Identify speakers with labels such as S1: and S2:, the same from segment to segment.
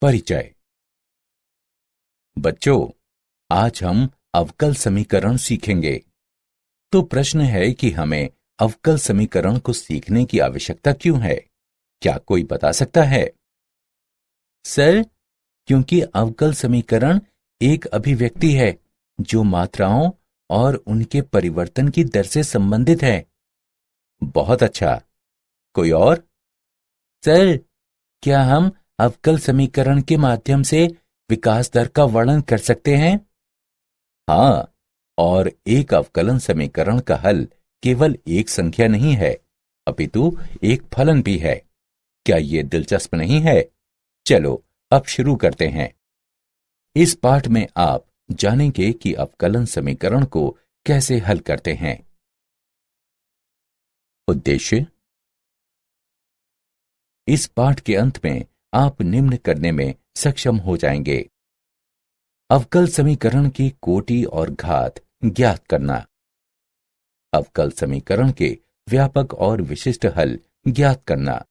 S1: परिचय। बच्चों, आज हम अवकल समीकरण सीखेंगे। तो प्रश्न है कि हमें अवकल समीकरण को सीखने की आवश्यकता क्यों है? क्या कोई बता सकता है? सर, क्योंकि अवकल समीकरण एक अभिव्यक्ति है जो मात्राओं और उनके परिवर्तन की दर से संबंधित है। बहुत अच्छा। कोई और? सर, क्या हम अवकल समीकरण के माध्यम से विकास दर का वर्णन कर सकते हैं? हाँ, और एक अवकलन समीकरण का हल केवल एक संख्या नहीं है, अपितु एक फलन भी है। क्या ये दिलचस्प नहीं है? चलो अब शुरू करते हैं। इस पाठ में आप जानेंगे कि अवकलन समीकरण को कैसे हल करते हैं। उद्देश्य। इस पाठ के अंत में आप निम्न करने में सक्षम हो जाएंगे। अवकल समीकरण की कोटि और घात ज्ञात करना। अवकल समीकरण के व्यापक और विशिष्ट हल ज्ञात करना।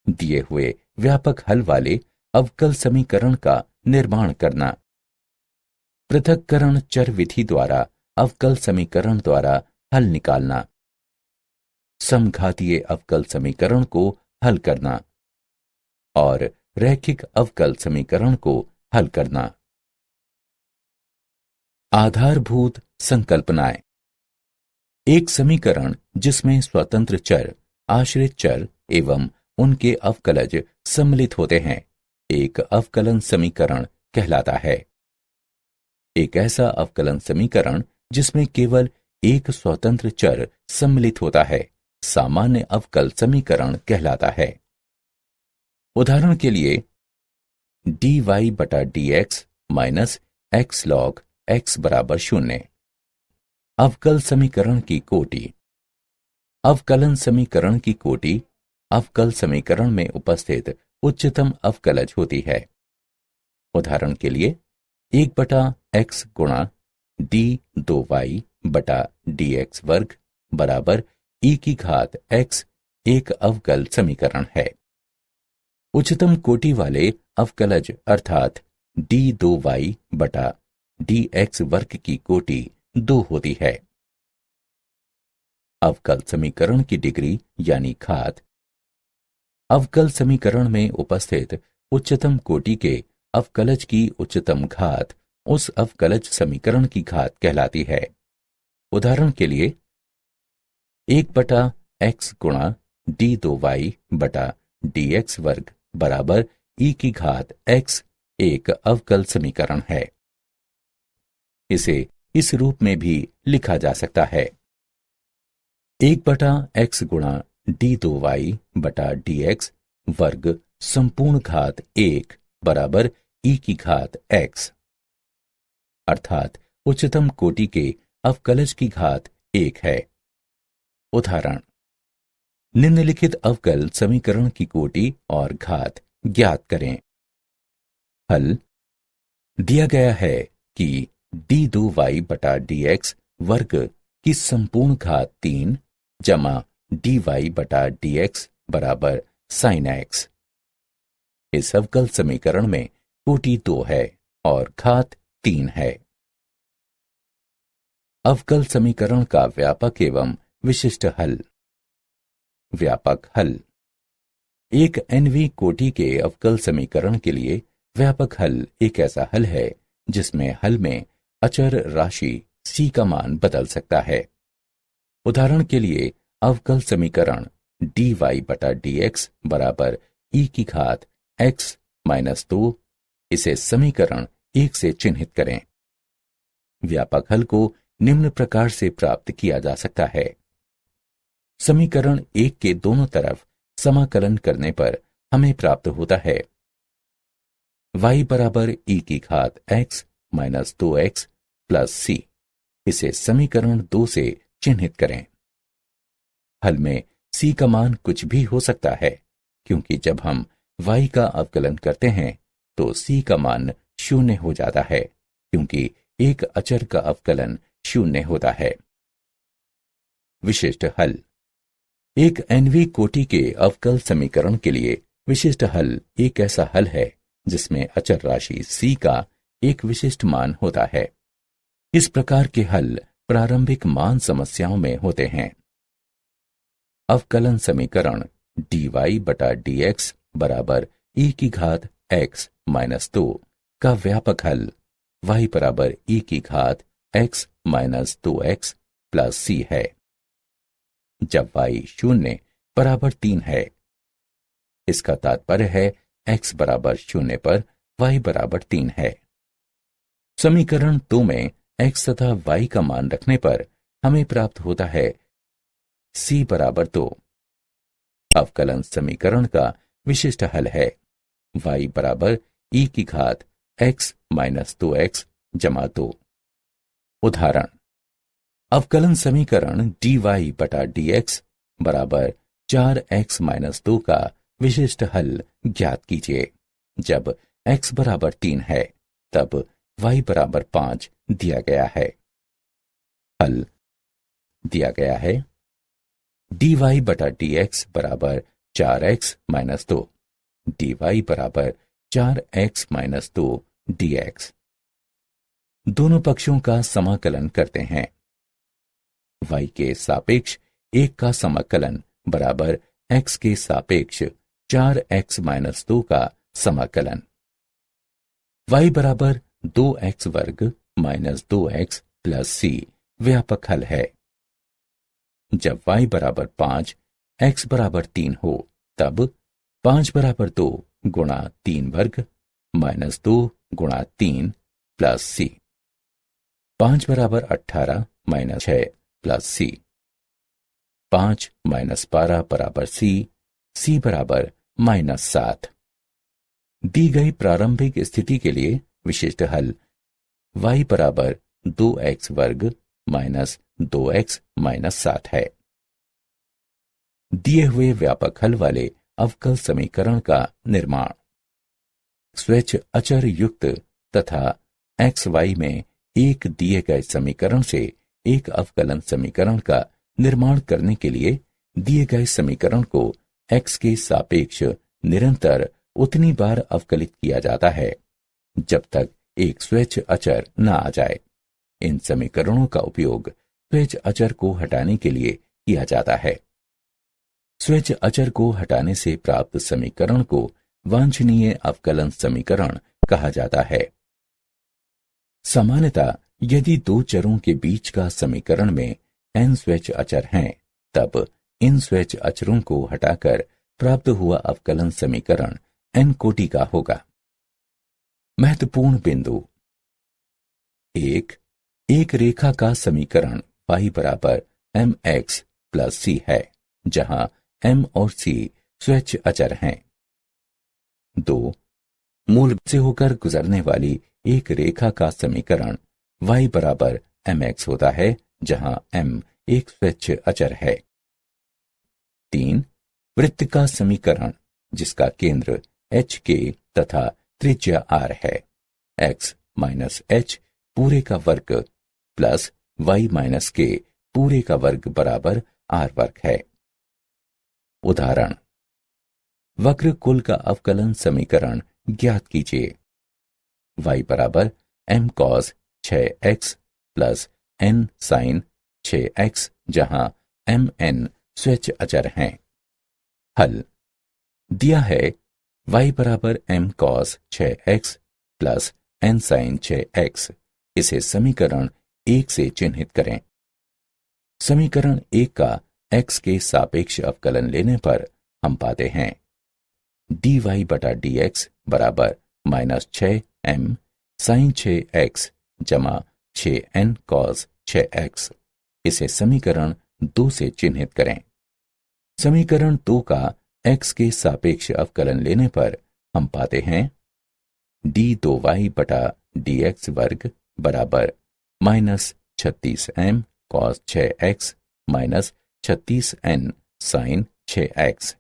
S1: दिए हुए व्यापक हल वाले अवकल समीकरण का निर्माण करना। पृथक्करण चर विधि द्वारा अवकल समीकरण द्वारा हल निकालना। समघातीय अवकल समीकरण को हल करना और रैखिक अवकल समीकरण को हल करना। आधारभूत संकल्पनाएं। एक समीकरण जिसमें स्वतंत्र चर, आश्रित चर एवं उनके अवकलज सम्मिलित होते हैं, एक अवकलन समीकरण कहलाता है। एक ऐसा अवकलन समीकरण जिसमें केवल एक स्वतंत्र चर सम्मिलित होता है, सामान्य अवकल समीकरण कहलाता है। उदाहरण के लिए dy बटा dx minus x log x बराबर 0। अवकल समीकरण की कोटि। अवकलन समीकरण की कोटि अवकल समीकरण में उपस्थित उच्चतम अवकलज होती है। उदाहरण के लिए 1 बटा x गुणा d2y बटा dx वर्ग बराबर e की घात x एक अवकल समीकरण है। उच्चतम कोटि वाले अवकलज अर्थात d2y बटा dx वर्ग की कोटि 2 होती है। अवकल समीकरण की डिग्री यानी घात। अवकल समीकरण में उपस्थित उच्चतम कोटि के अवकलज की उच्चतम घात उस अवकलज समीकरण की घात कहलाती है। उदाहरण के लिए 1 बटा x गुणा d2y बटा dx वर्ग बराबर e की घात x एक अवकल समीकरण है। इसे इस रूप में भी लिखा जा सकता है। 1 बटा x गुणा d2y बटा dx वर्ग संपूर्ण घात 1 बराबर e की घात x, अर्थात उच्चतम कोटि के अवकलज की घात 1 है। उदाहरण, निम्नलिखित अवकल समीकरण की कोटि और घात ज्ञात करें। हल। दिया गया है कि d2y बटा dx वर्ग की संपूर्ण घात 3 जमा dy बटा dx बराबर sin x। इस अवकल समीकरण में कोटि 2 है और घात 3 है। अवकल समीकरण का व्यापक एवं विशिष्ट हल। व्यापक हल। एक nवीं कोटि के अवकल समीकरण के लिए व्यापक हल एक ऐसा हल है जिसमें हल में अचर राशि c का मान बदल सकता है। उदाहरण के लिए अवकल समीकरण dy बटा dx बराबर e की घात x माइनस 2, इसे समीकरण 1 से चिन्हित करें। व्यापक हल को निम्न प्रकार से प्राप्त किया जा सकता है। समीकरण 1 के दोनों तरफ समाकलन करने पर हमें प्राप्त होता है y बराबर e की घात x minus 2x plus c। इसे समीकरण 2 से चिन्हित करें। हल में c का मान कुछ भी हो सकता है, क्योंकि जब हम y का अवकलन करते हैं तो c का मान 0 हो जाता है, क्योंकि एक अचर का अवकलन 0 होता है। विशिष्ट हल। एक nवीं कोटि के अवकल समीकरण के लिए विशिष्ट हल एक ऐसा हल है जिसमें अचर राशि c का एक विशिष्ट मान होता है। इस प्रकार के हल प्रारंभिक मान समस्याओं में होते हैं। अवकलन समीकरण dy बटा dx बराबर e की घात x माइनस 2 का व्यापक हल y बराबर e की घात x minus 2x plus c है। जब y 0 बराबर 3 है, इसका तात्पर्य है x बराबर 0 पर y बराबर 3 है। समीकरण 2 में x तथा y का मान रखने पर हमें प्राप्त होता है c बराबर 2। अवकलन समीकरण का विशिष्ट हल है y बराबर e की घात x माइनस 2x जमा 2। उदाहरण, अवकलन समीकरण dy बटा dx बराबर 4x माइनस 2 का विशिष्ट हल ज्ञात कीजिए। जब x बराबर 3 है तब y बराबर 5 दिया गया है। हल दिया गया है dy बटा dx बराबर 4x माइनस 2, dy बराबर 4x माइनस 2 dx। दोनों पक्षों का समाकलन करते हैं। y के सापेक्ष 1 का समाकलन बराबर x के सापेक्ष 4x माइनस 2 का समाकलन। y बराबर 2x वर्ग माइनस 2x प्लस c व्यापक हल है। जब y बराबर 5, x बराबर 3 हो तब 5 बराबर 2 गुणा 3 वर्ग माइनस 2 गुणा 3 प्लस c। 5 बराबर 18 माइनस 6 प्लस c। 5 माइनस 12 बराबर c बराबर माइनस 7। दी गई प्रारंभिक स्थिति के लिए विशिष्ट हल y बराबर 2x वर्ग माइनस 2x माइनस 7 है। दिए हुए व्यापक हल वाले अवकल समीकरण का निर्माण। स्वेच्छ अचर युक्त तथा xy में एक दिए गए समीकरण से एक अवकलन समीकरण का निर्माण करने के लिए दिए गए समीकरण को x के सापेक्ष निरंतर उतनी बार अवकलित किया जाता है जब तक एक स्वेच्छ अचर न आ जाए। इन समीकरणों का उपयोग स्वेच्छ अचर को हटाने के लिए किया जाता है। स्वेच्छ अचर को हटाने से प्राप्त समीकरण को वांछनीय अवकलन समीकरण कहा जाता है। सामान्यतः यदि दो चरों के बीच का समीकरण में n स्वेच्छ अचर हैं, तब इन स्वेच्छ अचरों को हटाकर प्राप्त हुआ अवकलन समीकरण n कोटि का होगा। महत्वपूर्ण बिंदु। एक रेखा का समीकरण y बराबर mx प्लस c है, जहां m और c स्वेच्छ अचर हैं। 2. मूल से होकर गुजरने वाली एक रेखा का समीकरण y बराबर mx होता है, जहां m एक स्वेच्छ अचर है। 3. वृत्त का समीकरण जिसका केंद्र h k तथा त्रिज्या r है, x माइनस h पूरे का वर्ग प्लस y माइनस k पूरे का वर्ग बराबर r वर्ग है। उदाहरण, वक्र कुल का अवकलन समीकरण ज्ञात कीजिए। y बराबर m cos 6x plus n sin 6x, जहां m n स्वेच्छ अचर हैं। हल दिया है y बराबर m cos 6x plus n sin 6x। इसे समीकरण 1 से चिन्हित करें। समीकरण 1 का x के सापेक्ष अवकलन लेने पर हम पाते हैं dy बटा dx बराबर माइनस 6m sin 6x जमा 6n cos 6x। इसे समीकरण 2 से चिन्हित करें। समीकरण 2 का x के सापेक्ष अवकलन लेने पर हम पाते हैं d2y बटा dx वर्ग बराबर minus 36m cos 6x minus 36n sin 6x।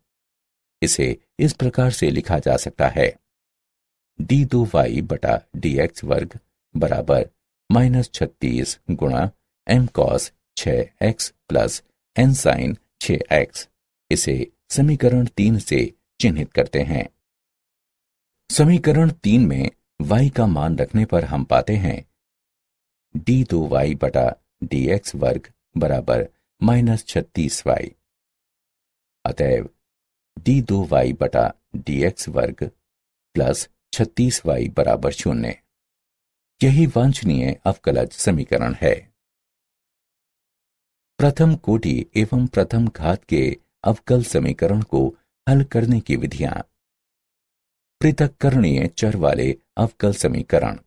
S1: इसे इस प्रकार से लिखा जा सकता है d2y बटा dx वर्ग बराबर माइनस 36 गुणा m cos 6x plus n sin 6x। इसे समीकरण 3 से चिन्हित करते हैं। समीकरण 3 में y का मान रखने पर हम पाते हैं d2y बटा dx वर्ग बराबर -36y। अतएव d2y बटा dx वर्ग प्लस 36y बराबर 0। यही वांछनीय अवकलज समीकरण है। प्रथम कोटि एवं प्रथम घात के अवकल समीकरण को हल करने की विधियां। पृथक्करणीय चर वाले अवकल समीकरण।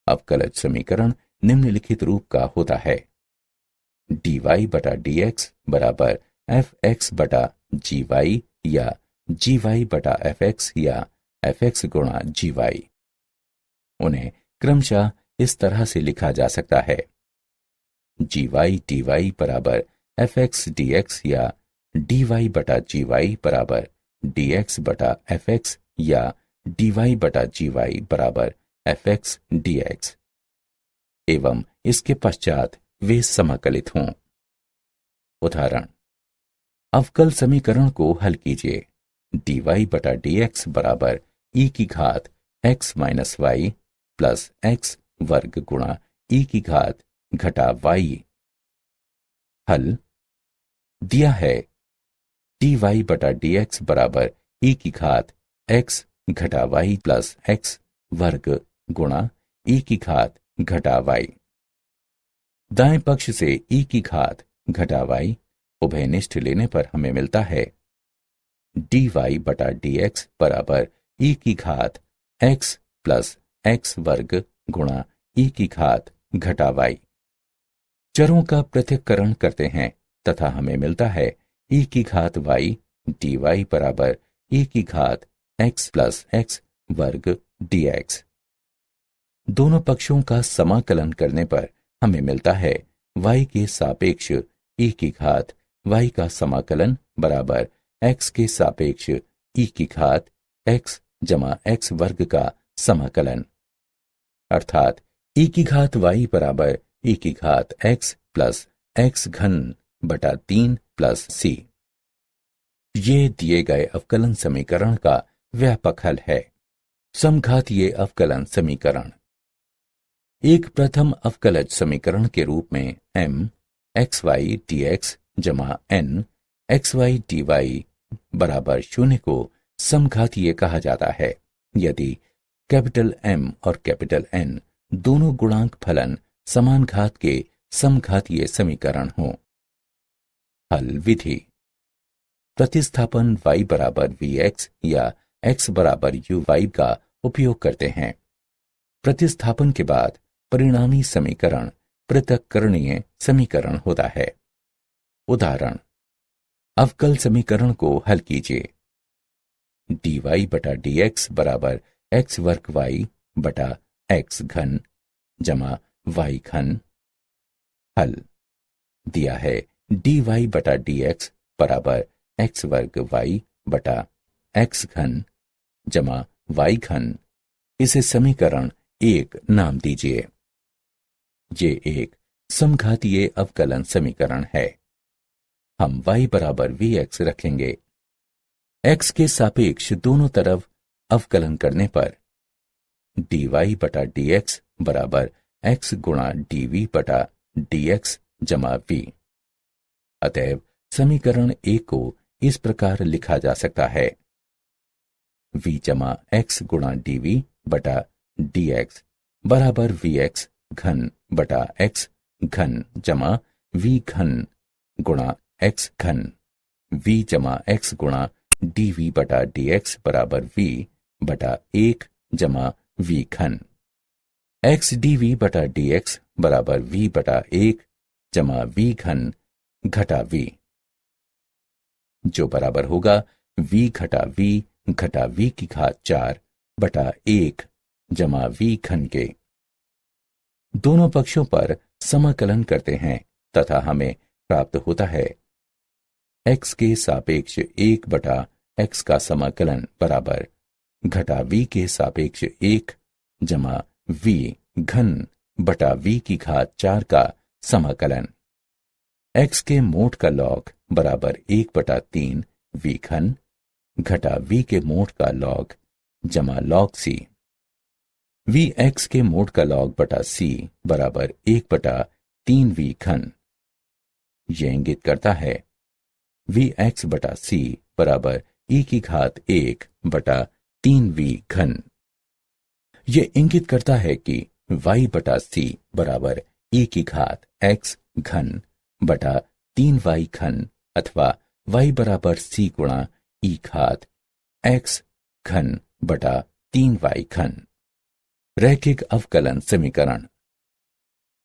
S1: अवकलज समीकरण निम्नलिखित रूप का होता है dy बटा dx बराबर fx बटा gy या gy बटा fx या fx गुणा gy। उन्हें क्रमशः इस तरह से लिखा जा सकता है gy dy बराबर fx dx या dy बटा gy बराबर dx बटा fx या dy बटा gy बराबर fx dx एवं इसके पश्चात वे समाकलित हों। उदाहरण, अवकल समीकरण को हल कीजिए। dy बटा dx बराबर e की घात x minus y plus x वर्ग गुणा e की घात घटा y। हल दिया है dy बटा dx बराबर e की घात x घटा y प्लस x वर्ग गुणा e की घात घटा y। दाएं पक्ष से e की घात घटा y उभयनिष्ठ लेने पर हमें मिलता है dy बटा dx बराबर e की घात x प्लस x वर्ग गुणा e की घात घटा y। चरों का पृथक्करण करते हैं तथा हमें मिलता है e की घात y dy बराबर e की घात x प्लस x वर्ग dx। दोनों पक्षों का समाकलन करने पर हमें मिलता है y के सापेक्ष e की घात y का समाकलन बराबर x के सापेक्ष e की घात x जमा x वर्ग का समाकलन, अर्थात e की घात y बराबर e की घात x प्लस x घन बटा 3 प्लस c। ये दिए गए अवकलन समीकरण का व्यापक हल है। समघातीय अवकलन समीकरण। एक प्रथम अवकलज समीकरण के रूप में m xy dx जमा n xy dy बराबर 0 को समघातीय कहा जाता है यदि कैपिटल M और कैपिटल N दोनों गुणांक फलन समान घात के समघातीय समीकरण हों। हल विधि। प्रतिस्थापन y बराबर vx या x बराबर uy का उपयोग करते हैं। प्रतिस्थापन के बाद परिणामी समीकरण पृथक्करणीय समीकरण होता है। उदाहरण, अवकल समीकरण को हल कीजिए। dy बटा dx बराबर x वर्ग y बटा x घन जमा y घन। हल दिया है dy बटा dx बराबर x वर्ग y बटा x घन जमा y घन। इसे समीकरण 1 नाम दीजिए। ये एक समघातीय अवकलन समीकरण है। हम y बराबर vx रखेंगे। x के सापेक्ष दोनों तरफ अवकलन करने पर dy बटा dx बराबर x गुणा dv बटा dx जमा v। अतएव समीकरण 1 को इस प्रकार लिखा जा सकता है v जमा x गुणा dv बटा dx बराबर vx घन बटा x घन जमा v घन गुणा x घन। v जमा x गुणा dv बटा dx बराबर v बटा 1 जमा v घन। x dv बटा dx बराबर v बटा 1 जमा v घन घटा v, जो बराबर होगा v घटा v की घात 4 बटा 1 जमा v घन के। दोनों पक्षों पर समाकलन करते हैं तथा हमें प्राप्त होता है x के सापेक्ष 1 बटा x का समाकलन बराबर घटा v के सापेक्ष 1 जमा v घन बटा v की घात 4 का समाकलन। x के मोड का लॉग बराबर 1 बटा 3 v घन घटा v के मोड का लॉग जमा log c। वी एक्स के मोड का log बटा c बराबर 1/3v घन। यह इंगित करता है वी एक्स बटा c बराबर e⁻1/3v घन। यह इंगित करता है कि y बटा c बराबर e⁻x घन बटा 3y घन अथवा y बराबर c गुणा e⁻x घन बटा 3y घन। रैखिक अवकलन समीकरण।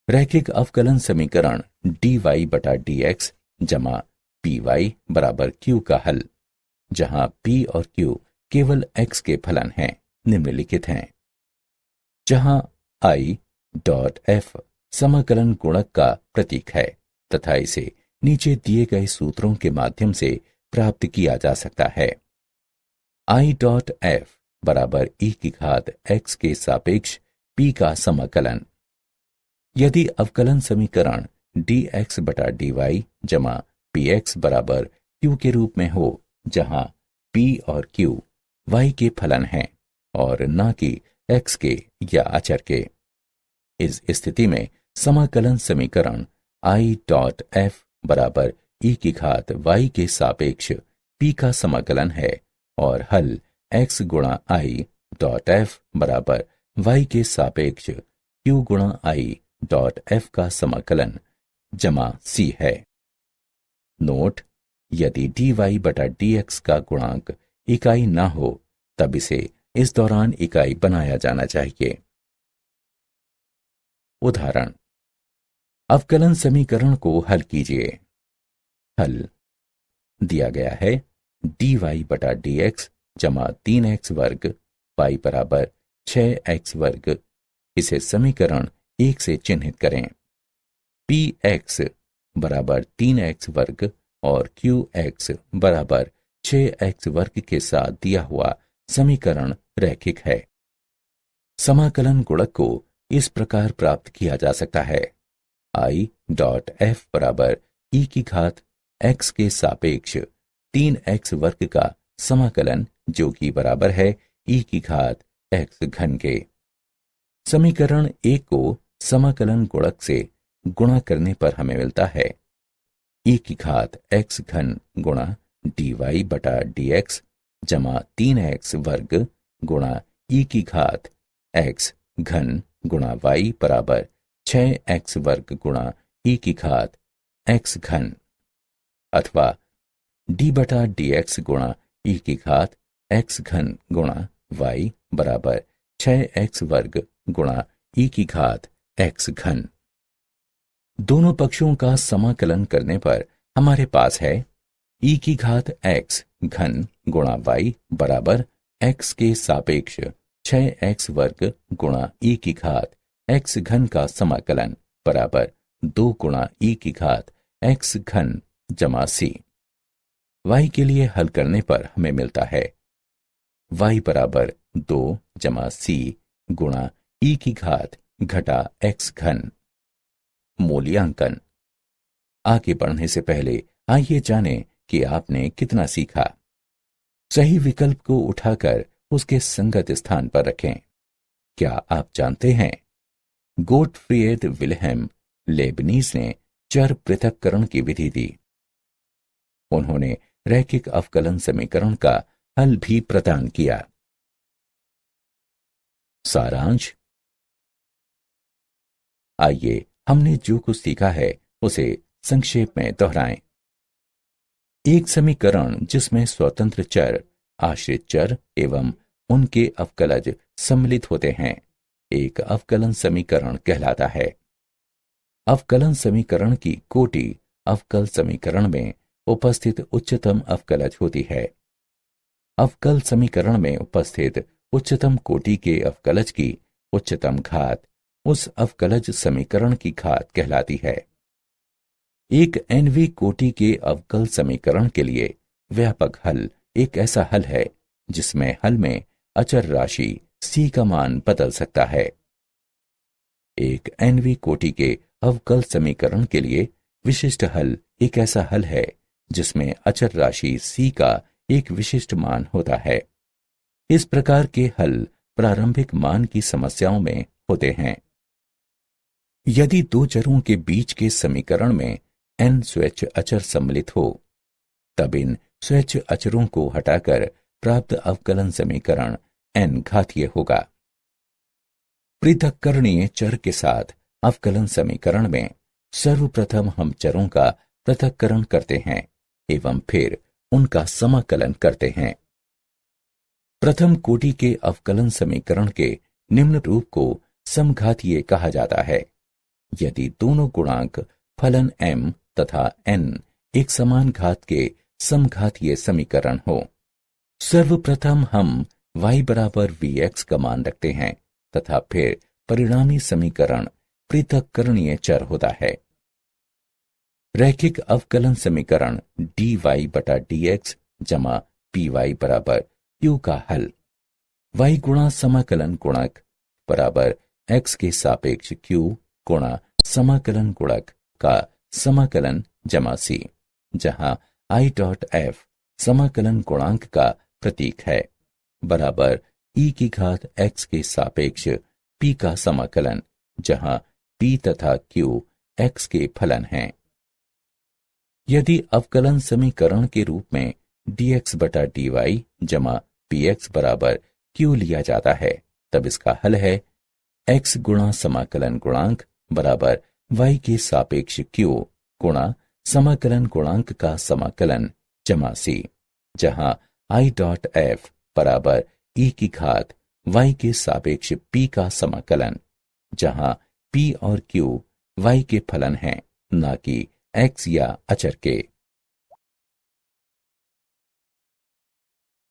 S1: रैखिक अवकलन समीकरण dy बटा dx जमा py बराबर q का हल, जहां p और q केवल x के फलन हैं, निम्नलिखित हैं। जहां i डॉट f समाकलन गुणक का प्रतीक है तथा इसे नीचे दिए गए सूत्रों के माध्यम से प्राप्त किया जा सकता है। i डॉट f बराबर e⁻x के सापेक्ष p का समाकलन। यदि अवकलन समीकरण dx बटा dy जमा px बराबर q के रूप में हो, जहां p और q y के फलन हैं और न कि x के या अचर के, इस स्थिति में समाकलन समीकरण i डॉट f बराबर e⁻y के सापेक्ष p का समाकलन है और हल x गुणा i डॉट f बराबर y के सापेक्ष q गुणा i डॉट f का समाकलन जमा c है। नोट: यदि dy बटा dx का गुणांक इकाई न हो तब इसे इस दौरान इकाई बनाया जाना चाहिए। उदाहरण: अवकलन समीकरण को हल कीजिए। हल दिया गया है dy बटा dx जमा 3x वर्ग y बराबर 6x वर्ग। इसे समीकरण 1 से चिन्हित करें। px बराबर 3x वर्ग और qx बराबर 6x वर्ग के साथ दिया हुआ समीकरण रैखिक है। समाकलन गुणक को इस प्रकार प्राप्त किया जा सकता है। i डॉट f बराबर e⁻x के सापेक्ष 3x वर्ग का समाकलन, जो कि बराबर है e⁻x घन के। समीकरण 1 को समाकलन गुणक से गुणा करने पर हमें मिलता है e⁻x घन गुणा dy बटा dx जमा 3x वर्ग गुणा e⁻x घन गुणा y बराबर 6x वर्ग गुणा e⁻x घन, अथवा d बटा dx गुणा e⁻x घन गुणा y बराबर 6x वर्ग गुणा e⁻x घन। दोनों पक्षों का समाकलन करने पर हमारे पास है e⁻x घन गुणा y बराबर x के सापेक्ष 6x वर्ग गुणा e⁻x घन का समाकलन बराबर 2 गुणा e⁻x घन जमा c। y के लिए हल करने पर हमें मिलता है y बराबर 2 जमा c गुणा e⁻x घन। मूल्यांकन। आगे बढ़ने से पहले आइए जानें कि आपने कितना सीखा। सही विकल्प को उठाकर उसके संगत स्थान पर रखें। क्या आप जानते हैं, गोटफ्रीड विल्हेम लेबनीज ने चर पृथक्करण की विधि दी। उन्होंने रैखिक अवकलन समीकरण का हल भी प्रदान किया। सारांश। आइए हमने जो कुछ सीखा है उसे संक्षेप में दोहराएं। एक समीकरण जिसमें स्वतंत्र चर, आश्रित चर एवं उनके अवकलज सम्मिलित होते हैं, एक अवकलन समीकरण कहलाता है। अवकलन समीकरण की कोटि अवकल समीकरण में उपस्थित उच्चतम अवकलज होती है। अवकल समीकरण में उपस्थित उच्चतम कोटि के अवकलज की उच्चतम घात उस अवकलज समीकरण की घात कहलाती है। एक nवीं कोटि के अवकल समीकरण के लिए व्यापक हल एक ऐसा हल है जिसमें हल में अचर राशि c का मान बदल सकता है। एक nवीं कोटि के अवकल समीकरण के लिए विशिष्ट हल एक ऐसा हल है जिसमें अचर राशि c का एक विशिष्ट मान होता है। इस प्रकार के हल प्रारंभिक मान की समस्याओं में होते हैं। यदि दो चरों के बीच के समीकरण में n स्वेच्छ अचर सम्मिलित हो, तब इन स्वेच्छ अचरों को हटाकर प्राप्त अवकलन समीकरण n घातीय होगा। पृथक्करणीय चर के साथ अवकलन समीकरण में सर्वप्रथम हम चरों का पृथक्करण करते हैं एवं फिर उनका समाकलन करते हैं। प्रथम कोटि के अवकलन समीकरण के निम्न रूप को समघातीय कहा जाता है यदि दोनों गुणांक फलन m तथा n एक समान घात के समघातीय समीकरण हो। सर्वप्रथम हम y बराबर vx का मान रखते हैं तथा फिर परिणामी समीकरण पृथक्करणीय चर होता है। रैखिक अवकलन समीकरण dy बटा dx जमा py बराबर q का हल y गुणा समाकलन गुणक बराबर x के सापेक्ष q गुणा समाकलन गुणक का समाकलन जमा c, जहां i डॉट f समाकलन गुणांक का प्रतीक है, बराबर e की घात x के सापेक्ष p का समाकलन, जहां p तथा q x के फलन हैं। यदि अवकलन समीकरण के रूप में dx बटा dy जमा px बराबर q लिया जाता है, तब इसका हल है x गुणा समाकलन गुणांक बराबर y के सापेक्ष q गुणा समाकलन गुणांक का समाकलन जमा c, जहां i डॉट f बराबर e की घात y के सापेक्ष p का समाकलन, जहां p और q y के फलन हैं, न कि x या अचर के।